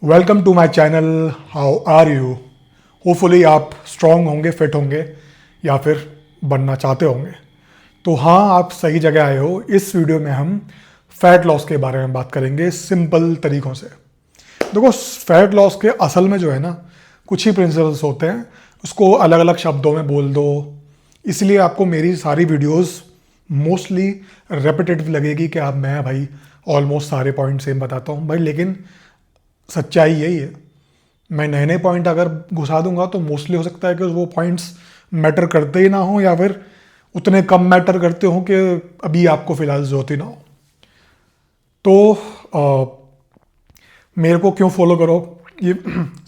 Welcome to my channel. How are you? Hopefully आप strong होंगे, fit होंगे या फिर बनना चाहते होंगे। तो हाँ, आप सही जगह आए हो। इस वीडियो में हम फैट लॉस के बारे में बात करेंगे सिंपल तरीक़ों से। देखो, फैट लॉस के असल में जो है ना, कुछ ही प्रिंसिपल्स होते हैं। उसको अलग अलग शब्दों में बोल दो, इसलिए आपको मेरी सारी वीडियोस मोस्टली रेपिटेटिव लगेगी कि आप मैं भाई ऑलमोस्ट सारे पॉइंट सेम बताता हूँ भाई, लेकिन सच्चाई यही है। मैं नए नए पॉइंट अगर घुसा दूंगा तो मोस्टली हो सकता है कि वो पॉइंट्स मैटर करते ही ना हो, या फिर उतने कम मैटर करते हो कि अभी आपको फिलहाल जरूरत ही ना हो। तो मेरे को क्यों फॉलो करो, ये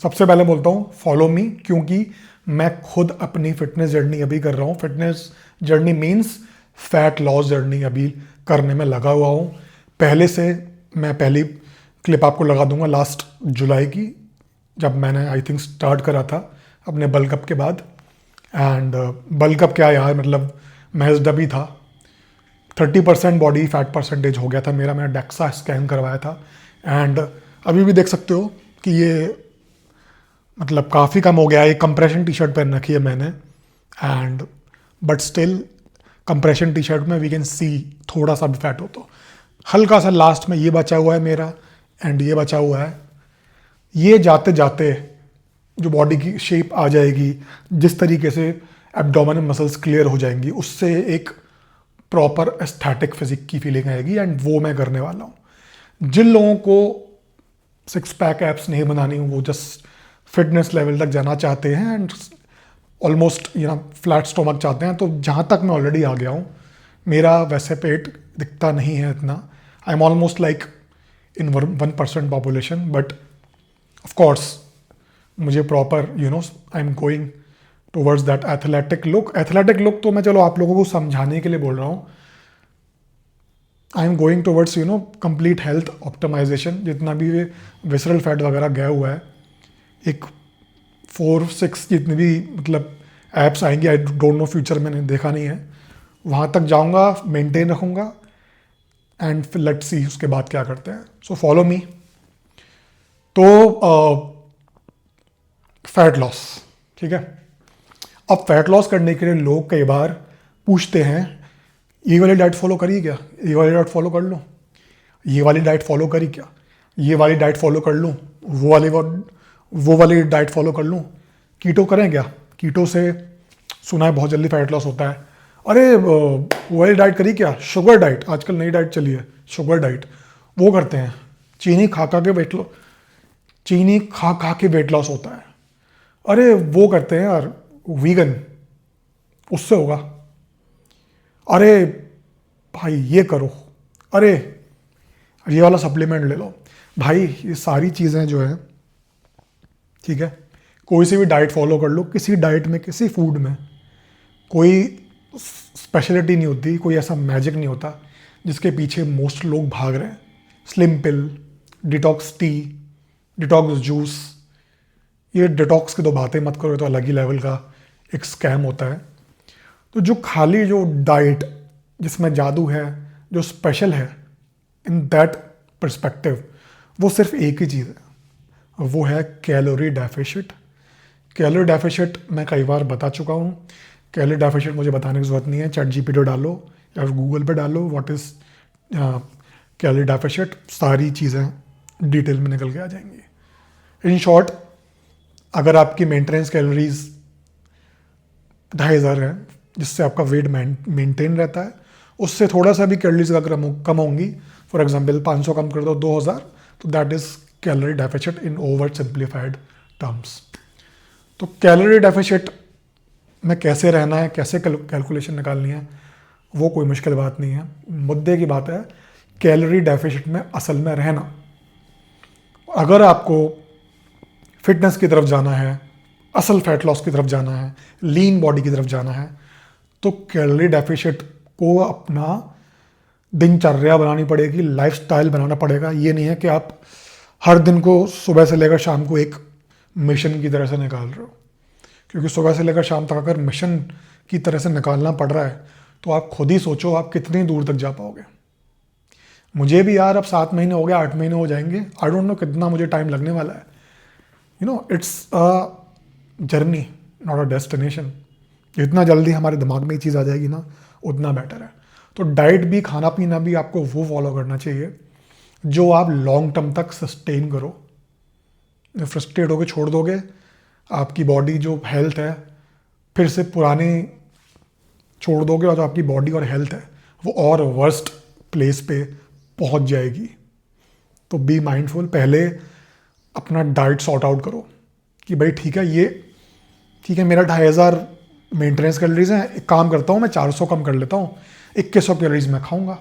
सबसे पहले बोलता हूँ फॉलो मी, क्योंकि मैं खुद अपनी फिटनेस जर्नी अभी कर रहा हूँ। Fitness journey means fat loss journey अभी करने में लगा हुआ हूँ पहले से। मैं पहली क्लिप आपको लगा दूंगा लास्ट जुलाई की, जब मैंने आई थिंक स्टार्ट करा था अपने बल्क अप के बाद। एंड बल्क अप क्या यार, मतलब महज डबी था। 30% बॉडी फैट परसेंटेज हो गया था मेरा। मैंने डेक्सा स्कैन करवाया था एंड अभी भी देख सकते हो कि ये मतलब काफ़ी कम हो गया है। एक कंप्रेशन टी शर्ट पहन रखी है मैंने, and but still compression T shirt में वी कैन सी थोड़ा सा भी फैट हो, तो हल्का सा लास्ट में ये बचा हुआ है मेरा एंड ये बचा हुआ है। ये जाते जाते जो बॉडी की शेप आ जाएगी, जिस तरीके से एब्डोमिनल मसल्स क्लियर हो जाएंगी, उससे एक प्रॉपर एस्थेटिक फिजिक की फीलिंग आएगी, एंड वो मैं करने वाला हूँ। जिन लोगों को सिक्स पैक एप्स नहीं बनानी, वो जस्ट फिटनेस लेवल तक जाना चाहते हैं एंड ऑलमोस्ट फ्लैट स्टोमक चाहते हैं, तो जहाँ तक मैं ऑलरेडी आ गया हूँ, मेरा वैसे पेट दिखता नहीं है इतना। I am almost like in 1% population, but of course मुझे proper I am going towards that athletic look. Athletic look तो मैं चलो आप लोगों को समझाने के लिए बोल रहा हूँ। I am going towards complete health optimization. जितना भी विसरल फैट वगैरह गया हुआ है, एक 4-6 जितनी भी मतलब ऐप्स आएंगी, आई डोंट नो फ्यूचर मैंने देखा नहीं है, वहाँ तक जाऊँगा, मेंटेन रखूँगा एंड फिर लेट्स सी उसके बाद क्या करते हैं। So follow me. तो फैट लॉस, ठीक है। अब फैट लॉस करने के लिए लोग कई बार पूछते हैं, ये वाली डाइट फॉलो करिए क्या, ये वाली डाइट फॉलो कर लूँ, ये वाली डाइट फॉलो करी क्या, ये वाली डाइट फॉलो कर लूँ, वो वाली डाइट फॉलो कर लूँ, कीटो करें क्या, कीटो से सुना है बहुत जल्दी फैट लॉस होता है। अरे वो वाली डाइट करी क्या, शुगर डाइट, आजकल नई डाइट चली है शुगर डाइट, वो करते हैं। चीनी खा खा के वेट लॉस, चीनी खा खा के वेट लॉस होता है। अरे वो करते हैं यार वीगन, उससे होगा। अरे भाई ये करो, अरे ये वाला सप्लीमेंट ले लो। भाई ये सारी चीज़ें जो है, ठीक है, कोई सी भी डाइट फॉलो कर लो, किसी डाइट में किसी फूड में कोई स्पेशलिटी नहीं होती, कोई ऐसा मैजिक नहीं होता जिसके पीछे मोस्ट लोग भाग रहे हैं। स्लिम पिल, डिटॉक्स टी, डिटॉक्स जूस, ये डिटॉक्स की तो बातें मत करो, ये तो अलग ही लेवल का एक स्कैम होता है। तो जो खाली जो डाइट जिसमें जादू है, जो स्पेशल है इन दैट परस्पेक्टिव, वो सिर्फ एक ही चीज़ है, वो है कैलोरी डेफिसिट। कैलोरी डेफिसिट मैं कई बार बता चुका हूँ। कैलोरी डेफिसिट मुझे बताने की ज़रूरत नहीं है, चैट जीपीटी डालो या गूगल पे डालो व्हाट इज़ कैलोरी डेफिसिट, सारी चीज़ें डिटेल में निकल के आ जाएंगी। इन शॉर्ट, अगर आपकी मेंटेनेंस कैलोरीज 2500 है, जिससे आपका वेट मेंटेन रहता है, उससे थोड़ा सा भी कैलोरीज अगर कम होंगी, फॉर एग्जांपल 500 कम कर दो 2000, तो that is calorie deficit in over simplified terms. तो कैलोरी डेफिसिट में कैसे रहना है, कैसे कैलकुलेशन निकालनी है, वो कोई मुश्किल बात नहीं है। मुद्दे की बात है कैलोरी डेफिसिट में असल में रहना। अगर आपको फिटनेस की तरफ जाना है, असल फैट लॉस की तरफ जाना है, लीन बॉडी की तरफ जाना है, तो कैलोरी डेफिसिट को अपना दिनचर्या बनानी पड़ेगी, लाइफस्टाइल बनाना पड़ेगा। ये नहीं है कि आप हर दिन को सुबह से लेकर शाम को एक मिशन की तरह से निकाल रहे हो, क्योंकि सुबह से लेकर शाम तक अगर मिशन की तरह से निकालना पड़ रहा है, तो आप खुद ही सोचो आप कितनी दूर तक जा पाओगे। मुझे भी यार अब 7 महीने हो गए, 8 महीने हो जाएंगे, आई डोंट नो कितना मुझे टाइम लगने वाला है। It's a journey, not a destination. जितना जल्दी हमारे दिमाग में ये चीज़ आ जाएगी ना, उतना बेटर है। तो डाइट भी, खाना पीना भी आपको वो फॉलो करना चाहिए जो आप लॉन्ग टर्म तक सस्टेन करो। फ्रस्ट्रेट होकर छोड़ दोगे, आपकी बॉडी जो हेल्थ है फिर से पुरानी छोड़ दोगे, और जो आपकी बॉडी और हेल्थ है वो और वर्स्ट प्लेस पे पहुंच जाएगी। तो बी माइंडफुल, पहले अपना डाइट सॉर्ट आउट करो कि भाई ठीक है, ये ठीक है, मेरा 2500 मेंटेनेंस कैलोरीज हैं, एक काम करता हूँ मैं 400 कम कर लेता हूँ, 2100 कैलोरीज मैं खाऊंगा।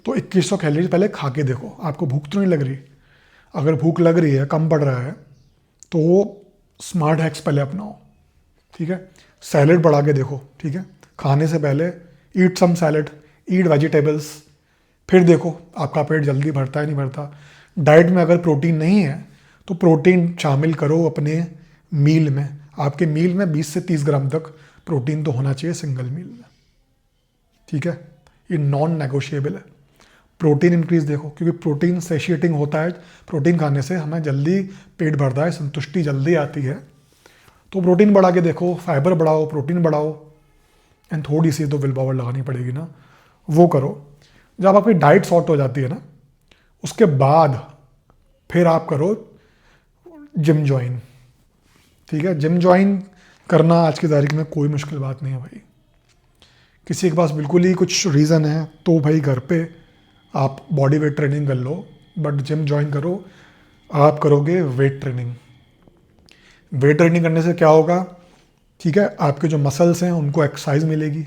तो 2100 कैलोरीज पहले खा के देखो, आपको भूख तो नहीं लग रही। अगर भूख लग रही है, कम पड़ रहा है, तो स्मार्ट हैक्स पहले अपनाओ, ठीक है। सैलेड बढ़ा के देखो, ठीक है, खाने से पहले ईट सम सैलेड, ईट वेजिटेबल्स, फिर देखो आपका पेट जल्दी भरता है नहीं भरता। डाइट में अगर प्रोटीन नहीं है तो प्रोटीन शामिल करो अपने मील में। आपके मील में 20 से 30 ग्राम तक प्रोटीन तो होना चाहिए सिंगल मील में, ठीक है। ये नॉन नेगोशिएबल है। प्रोटीन इंक्रीज देखो, क्योंकि प्रोटीन सेशिएटिंग होता है, प्रोटीन खाने से हमें जल्दी पेट भरता है, संतुष्टि जल्दी आती है। तो प्रोटीन बढ़ा के देखो, फाइबर बढ़ाओ, प्रोटीन बढ़ाओ, एंड थोड़ी सी तो विल पावर लगानी पड़ेगी ना, वो करो। जब आपकी डाइट सॉर्ट हो जाती है ना, उसके बाद फिर आप करो जिम ज्वाइन, ठीक है। जिम ज्वाइन करना आज की तारीख में कोई मुश्किल बात नहीं है भाई। किसी के पास बिल्कुल ही कुछ रीज़न है तो भाई घर पे आप बॉडी वेट ट्रेनिंग कर लो, बट जिम ज्वाइन करो। आप करोगे वेट ट्रेनिंग। वेट ट्रेनिंग करने से क्या होगा, ठीक है, आपके जो मसल्स हैं उनको एक्सरसाइज मिलेगी।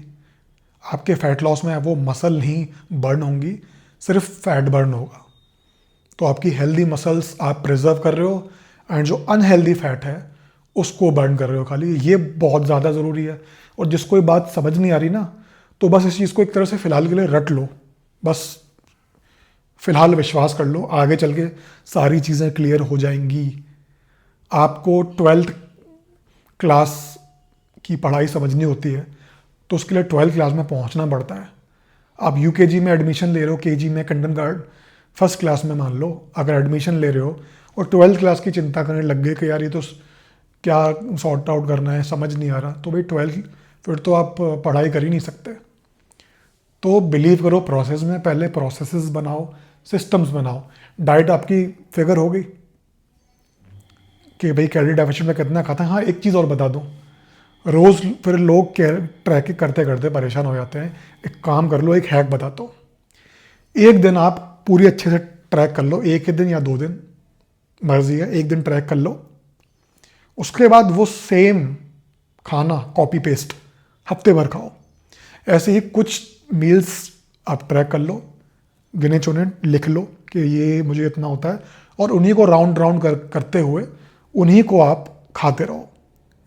आपके फैट लॉस में वो मसल नहीं बर्न होंगी, सिर्फ फैट बर्न होगा। तो आपकी हेल्दी मसल्स आप प्रिजर्व कर रहे हो, एंड जो अनहेल्दी फैट है उसको बर्न कर रहे हो खाली। ये बहुत ज़्यादा ज़रूरी है। और जिसको ये बात समझ नहीं आ रही ना, तो बस इस चीज़ को एक तरह से फ़िलहाल के लिए रट लो, बस फ़िलहाल विश्वास कर लो, आगे चल के सारी चीज़ें क्लियर हो जाएंगी। आपको 12th क्लास की पढ़ाई समझनी होती है तो उसके लिए 12th क्लास में पहुंचना पड़ता है। आप यूकेजी में एडमिशन ले रहे हो, केजी में, किंडरगार्टन, फर्स्ट क्लास में मान लो अगर एडमिशन ले रहे हो, और 12th क्लास की चिंता करने लग गए कि यार ये तो क्या सॉर्ट आउट करना है, समझ नहीं आ रहा, तो भाई 12th फिर तो आप पढ़ाई कर ही नहीं सकते। तो बिलीव करो प्रोसेस में, पहले प्रोसेसेस बनाओ, सिस्टम्स बनाओ। डाइट आपकी फिगर हो गई कि भाई कैलोरी डेफिशिएंट में कितना खाता है। हाँ, एक चीज़ और बता दूँ, रोज़ फिर लोग ट्रैकिंग करते करते परेशान हो जाते हैं। एक काम कर लो, एक हैक बताता हूँ। एक दिन आप पूरी अच्छे से ट्रैक कर लो, एक ही दिन या 2 दिन, मर्जी है, एक दिन ट्रैक कर लो। उसके बाद वो सेम खाना कॉपी पेस्ट हफ्ते भर खाओ। ऐसे ही कुछ मील्स आप ट्रैक कर लो, गिने चुने लिख लो कि ये मुझे इतना होता है, और उन्हीं को राउंड राउंड करते हुए उन्हीं को आप खाते रहो।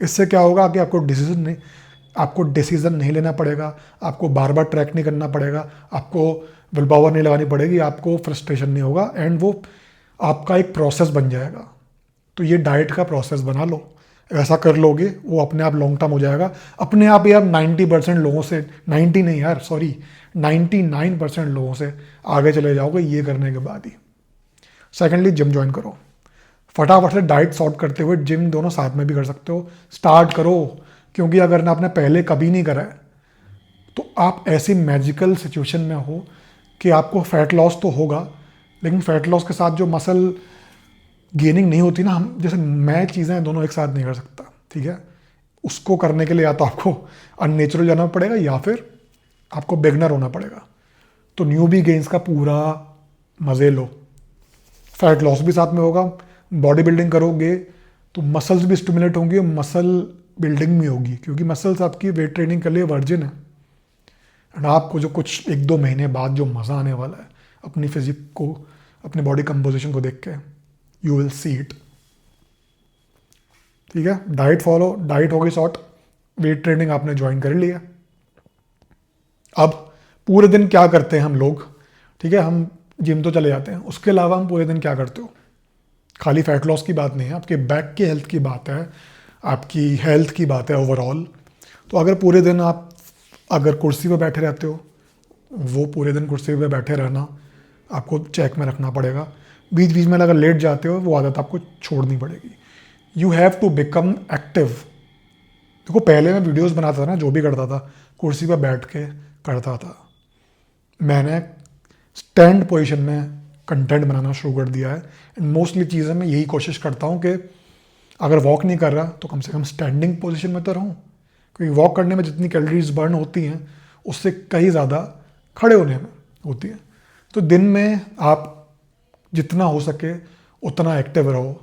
इससे क्या होगा कि आपको डिसीजन नहीं लेना पड़ेगा, आपको बार बार ट्रैक नहीं करना पड़ेगा, आपको विल पावर नहीं लगानी पड़ेगी, आपको फ्रस्ट्रेशन नहीं होगा, एंड वो आपका एक प्रोसेस बन जाएगा। तो ये डाइट का प्रोसेस बना लो, ऐसा कर लोगे वो अपने आप लॉन्ग टर्म हो जाएगा। अपने आप ही आप 90% लोगों से, 90 नहीं यार सॉरी, 99% लोगों से आगे चले जाओगे ये करने के बाद ही। सेकेंडली, जिम ज्वाइन करो। फटाफट से डाइट सॉर्ट करते हुए जिम दोनों साथ में भी कर सकते हो, स्टार्ट करो। क्योंकि अगर ना आपने पहले कभी नहीं करा है तो आप ऐसी मैजिकल सिचुएशन में हो कि आपको फैट लॉस तो होगा, लेकिन फैट लॉस के साथ जो मसल गेनिंग नहीं होती ना, हम जैसे मैं चीज़ें दोनों एक साथ नहीं कर सकता, ठीक है। उसको करने के लिए या तो आपको अननेचुरल जाना पड़ेगा या फिर आपको बिगनर होना पड़ेगा। तो न्यूबी गेंस का पूरा मज़े लो, फैट लॉस भी साथ में होगा, बॉडी बिल्डिंग करोगे तो मसल्स भी स्टिमुलेट होंगी, मसल बिल्डिंग भी होगी, क्योंकि मसल्स आपकी वेट ट्रेनिंग के लिए वर्जिन है। एंड आपको जो कुछ 1-2 महीने बाद जो मज़ा आने वाला है अपनी फिजिक को, अपनी बॉडी कंपोजिशन को देख के, यू विल सी इट, ठीक है। डाइट फॉलो, डाइट हो गई शॉर्ट, वेट ट्रेनिंग आपने ज्वाइन कर लिया। अब पूरे दिन क्या करते हैं हम लोग, ठीक है, हम जिम तो चले जाते हैं, उसके अलावा हम पूरे दिन क्या करते हो। खाली फैट लॉस की बात नहीं है, आपके बैक की हेल्थ की बात है, आपकी हेल्थ की बात है ओवरऑल। तो अगर पूरे दिन आप अगर कुर्सी पर बैठे रहते हो, वो पूरे दिन कुर्सी पर बैठे रहना आपको चेक में रखना पड़ेगा। बीच बीच में अगर लेट जाते हो वो आदत आपको छोड़नी पड़ेगी। You have to become active. देखो पहले मैं वीडियोस बनाता था ना, जो भी करता था कुर्सी पर बैठ के करता था। मैंने स्टैंड पोजीशन में कंटेंट बनाना शुरू कर दिया है। एंड मोस्टली चीज़ें मैं यही कोशिश करता हूँ कि अगर वॉक नहीं कर रहा तो कम से कम स्टैंडिंग पोजीशन में तो रहूँ, क्योंकि वॉक करने में जितनी कैलोरीज बर्न होती हैं उससे कहीं ज़्यादा खड़े होने में होती हैं। तो दिन में आप जितना हो सके उतना एक्टिव रहो।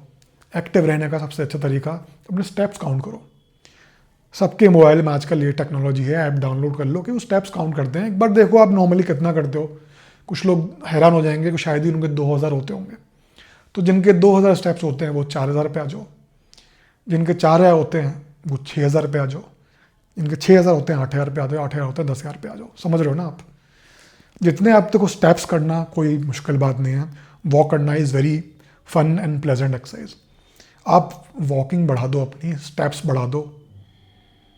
एक्टिव रहने का सबसे अच्छा तरीका अपने स्टेप्स काउंट करो। सबके मोबाइल में आजकल ये टेक्नोलॉजी है, ऐप डाउनलोड कर लो कि वो स्टेप्स काउंट करते हैं। एक बार देखो आप नॉर्मली कितना करते हो। कुछ लोग हैरान हो जाएंगे कि शायद ही उनके 2000 होते होंगे। तो जिनके 2000 स्टेप्स होते हैं वो 4000 पे आ जाओ, जिनके 4000 होते हैं वो 6000 पे आ जाओ, जिनके 6000 होते हैं 8000 पे आ जाओ, 8000 होते हैं 10000 पे आ जाओ। समझ रहे हो ना आप? जितने आप देखो स्टेप्स करना कोई मुश्किल बात नहीं है। वॉक करना is very fun and pleasant exercise. आप वॉकिंग बढ़ा दो, अपनी स्टेप्स बढ़ा दो।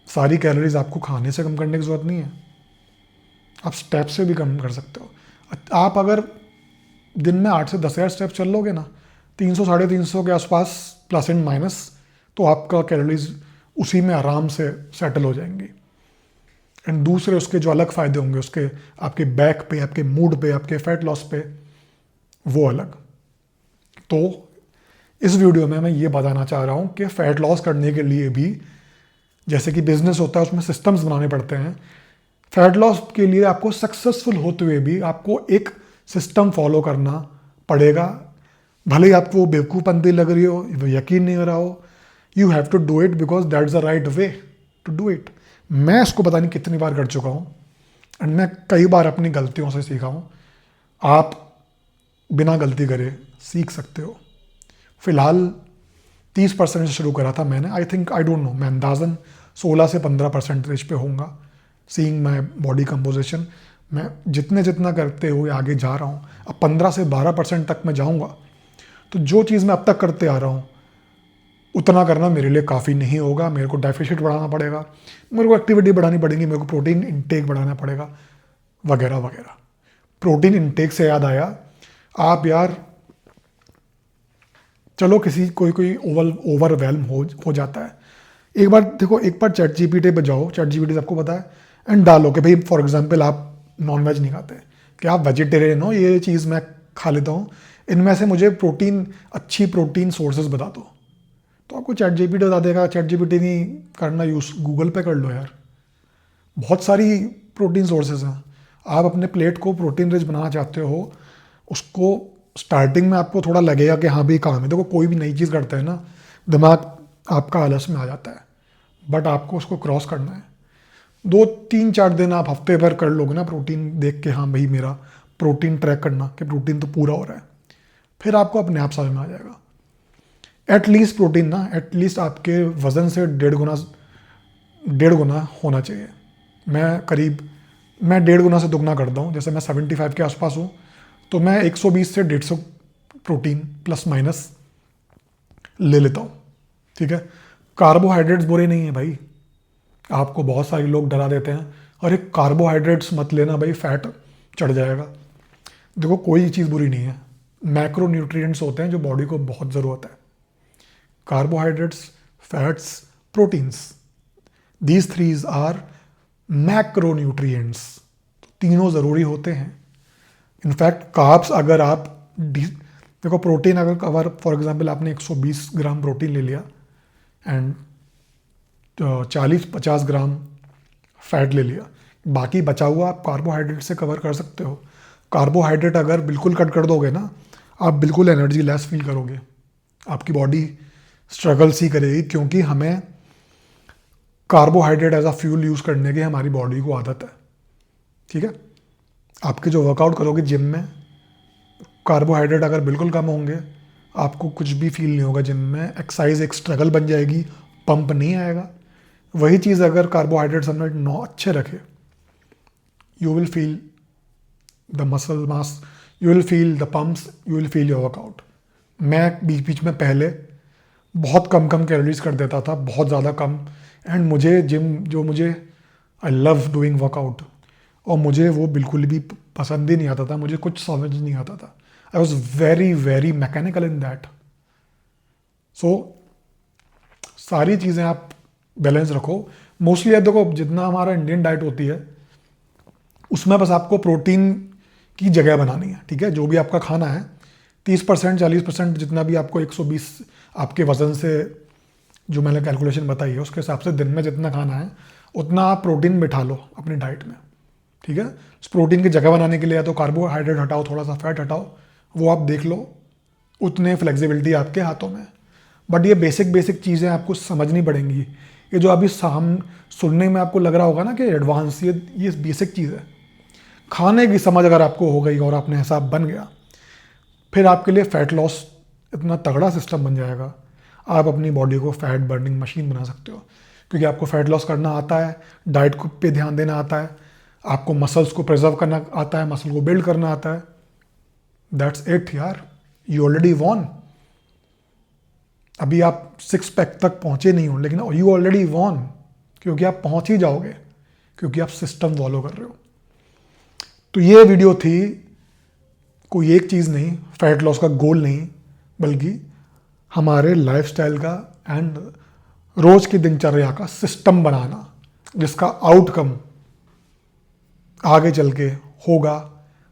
सारी कैलोरीज आपको खाने से कम करने की ज़रूरत नहीं है, आप स्टेप से भी कम कर सकते हो। आप अगर दिन में 8 से 10,000 स्टेप चल लोगे ना, 300 350 के आसपास प्लस एंड माइनस, तो आपका कैलोरीज उसी में आराम से सेटल हो जाएंगी। एंड दूसरे उसके जो अलग फ़ायदे होंगे उसके, आपके बैक पे, आपके मूड पे, आपके फैट लॉस पे, वो अलग। तो इस वीडियो में मैं ये बताना चाह रहा हूँ कि फ़ैट लॉस करने के लिए भी, जैसे कि बिजनेस होता है उसमें सिस्टम्स बनाने पड़ते हैं, फैट लॉस के लिए आपको सक्सेसफुल होते हुए भी आपको एक सिस्टम फॉलो करना पड़ेगा। भले ही आपको बेवकूफ़पंती लग रही हो, यकीन नहीं हो रहा हो, you have to do it because that's the right way to do it. मैं इसको पता नहीं कितनी बार कर चुका हूँ एंड मैं कई बार अपनी गलतियों से सीखा हूँ। आप बिना गलती करे सीख सकते हो। फ़िलहाल 30% से शुरू करा था मैंने। I think, I don't know, मैं अंदाज़न 16 से 15% पे होऊंगा। सीइंग माई बॉडी कंपोजिशन, मैं जितने जितना करते हुए आगे जा रहा हूँ, अब 15 से 12% तक मैं जाऊँगा। तो जो चीज़ मैं अब तक करते आ रहा हूँ उतना करना मेरे लिए काफ़ी नहीं होगा। मेरे को डेफिसिट बढ़ाना पड़ेगा, मेरे को एक्टिविटी बढ़ानी पड़ेगी, मेरे को प्रोटीन इंटेक बढ़ाना पड़ेगा, वगैरह वगैरह। प्रोटीन इंटेक से याद आया, आप यार चलो किसी कोई ओवरवेल्म हो जाता है। एक बार देखो, एक बार चैट जीपीटी पे जाओ, चैट जीपीटी सबको पता है, एंड डालो कि भाई फॉर एग्जांपल आप नॉनवेज नहीं खाते, कि आप वेजिटेरियन हो, ये चीज़ मैं खा लेता हूँ, इनमें से मुझे अच्छी प्रोटीन सोर्सेज बता दो। तो आपको चैट जीपीटी बता देगा। चैट जीपीटी नहीं करना यूज़, गूगल पे कर लो यार, बहुत सारी प्रोटीन सोर्सेज हैं। आप अपने प्लेट को प्रोटीन रिच बनाना चाहते हो, उसको स्टार्टिंग में आपको थोड़ा लगेगा कि हाँ भाई काम है। देखो कोई भी नई चीज़ करता है ना, दिमाग आपका आलस में आ जाता है, बट आपको उसको क्रॉस करना है। 2 3 4 दिन आप हफ्ते भर कर लोगे ना प्रोटीन देख के, हाँ भाई मेरा प्रोटीन ट्रैक करना कि प्रोटीन तो पूरा हो रहा है, फिर आपको अपने आप समझ में आ जाएगा। एटलीस्ट प्रोटीन ना, एटलीस्ट आपके वज़न से 1.5 गुना होना चाहिए। मैं 1.5 गुना से दुगना करता हूँ। जैसे मैं 75 के आसपास हूँ, तो मैं 120 से 150 प्रोटीन प्लस माइनस ले लेता हूँ। ठीक है, कार्बोहाइड्रेट्स बुरे नहीं है भाई। आपको बहुत सारे लोग डरा देते हैं, अरे कार्बोहाइड्रेट्स मत लेना भाई, फैट चढ़ जाएगा। देखो कोई चीज़ बुरी नहीं है, मैक्रो न्यूट्रिएंट्स होते हैं जो बॉडी को बहुत ज़रूरत है। Carbohydrates, fats, proteins, these threes are macro nutrients. तो तीनों ज़रूरी होते हैं। इनफैक्ट कार्ब्स, अगर आप देखो प्रोटीन अगर फॉर एग्जांपल आपने 120 ग्राम प्रोटीन ले लिया एंड 40-50 ग्राम फैट ले लिया, बाकी बचा हुआ आप कार्बोहाइड्रेट से कवर कर सकते हो। कार्बोहाइड्रेट अगर बिल्कुल कट कर दोगे ना, आप बिल्कुल एनर्जी लेस फील करोगे, आपकी बॉडी स्ट्रगल सी करेगी, क्योंकि हमें carbohydrate as a fuel use करने की हमारी बॉडी को आदत है। ठीक है, आपके जो वर्कआउट करोगे जिम में, कार्बोहाइड्रेट अगर बिल्कुल कम होंगे, आपको कुछ भी फील नहीं होगा जिम में। एक्सरसाइज एक स्ट्रगल बन जाएगी, पंप नहीं आएगा। वही चीज़ अगर कार्बोहाइड्रेट्स हमने 9 अच्छे रखे, you will feel the muscle mass, you will feel the pumps, you will feel your workout. मैं बीच बीच में पहले बहुत कम कैलोरीज कर देता था, बहुत ज़्यादा कम, एंड मुझे जिम, जो मुझे आई लव डूइंग वर्कआउट, और मुझे वो बिल्कुल भी पसंद ही नहीं आता था, मुझे कुछ समझ नहीं आता था। I was very very mechanical in that. So सारी चीज़ें आप बैलेंस रखो। मोस्टली आप देखो, जितना हमारा इंडियन डाइट होती है उसमें बस आपको प्रोटीन की जगह बनानी है, ठीक है। जो भी आपका खाना है 30% 40% जितना भी आपको 120 आपके वज़न से जो मैंने कैलकुलेशन बताई है उसके हिसाब से दिन में जितना खाना है उतना आप प्रोटीन बिठा लो अपनी डाइट में, ठीक है। उस प्रोटीन की जगह बनाने के लिए या तो कार्बोहाइड्रेट हटाओ, थोड़ा सा फैट हटाओ, वो आप देख लो, उतने फ्लेक्सिबिलिटी आपके हाथों में। बट ये बेसिक बेसिक चीज़ें आपको समझनी पड़ेंगी। ये जो अभी सुनने में आपको लग रहा होगा ना कि एडवांस, ये बेसिक चीज़ है। खाने की समझ अगर आपको हो गई और आपने हिसाब बन गया, फिर आपके लिए फ़ैट लॉस इतना तगड़ा सिस्टम बन जाएगा, आप अपनी बॉडी को फैट बर्निंग मशीन बना सकते हो। क्योंकि आपको फैट लॉस करना आता है, डाइट को पे ध्यान देना आता है, आपको मसल्स को प्रिजर्व करना आता है, मसल को बिल्ड करना आता है। दैट्स इट यार, यू ऑलरेडी वॉन। अभी आप 6 पैक तक पहुंचे नहीं हो, लेकिन यू ऑलरेडी वॉन, क्योंकि आप पहुंच ही जाओगे, क्योंकि आप सिस्टम फॉलो कर रहे हो। तो ये वीडियो थी, कोई एक चीज़ नहीं, फैट लॉस का गोल नहीं, बल्कि हमारे लाइफस्टाइल का एंड रोज की दिनचर्या का सिस्टम बनाना, जिसका आउटकम आगे चल के होगा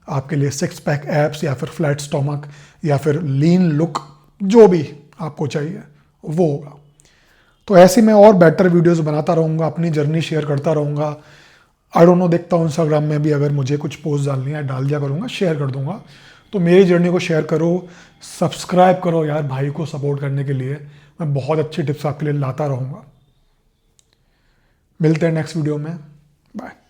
आपके लिए 6 पैक एब्स या फिर फ्लैट स्टोमक या फिर लीन लुक, जो भी आपको चाहिए वो होगा। तो ऐसे मैं और बेटर वीडियोस बनाता रहूँगा, अपनी जर्नी शेयर करता रहूँगा। आई डोंट नो, देखता हूँ इंस्टाग्राम में भी अगर मुझे कुछ पोस्ट डालनी है डाल दिया करूँगा, शेयर कर दूँगा। तो मेरी जर्नी को शेयर करो, सब्सक्राइब करो यार, भाई को सपोर्ट करने के लिए मैं बहुत अच्छी टिप्स आपके लिए लाता रहूँगा। मिलते हैं नेक्स्ट वीडियो में, बाय।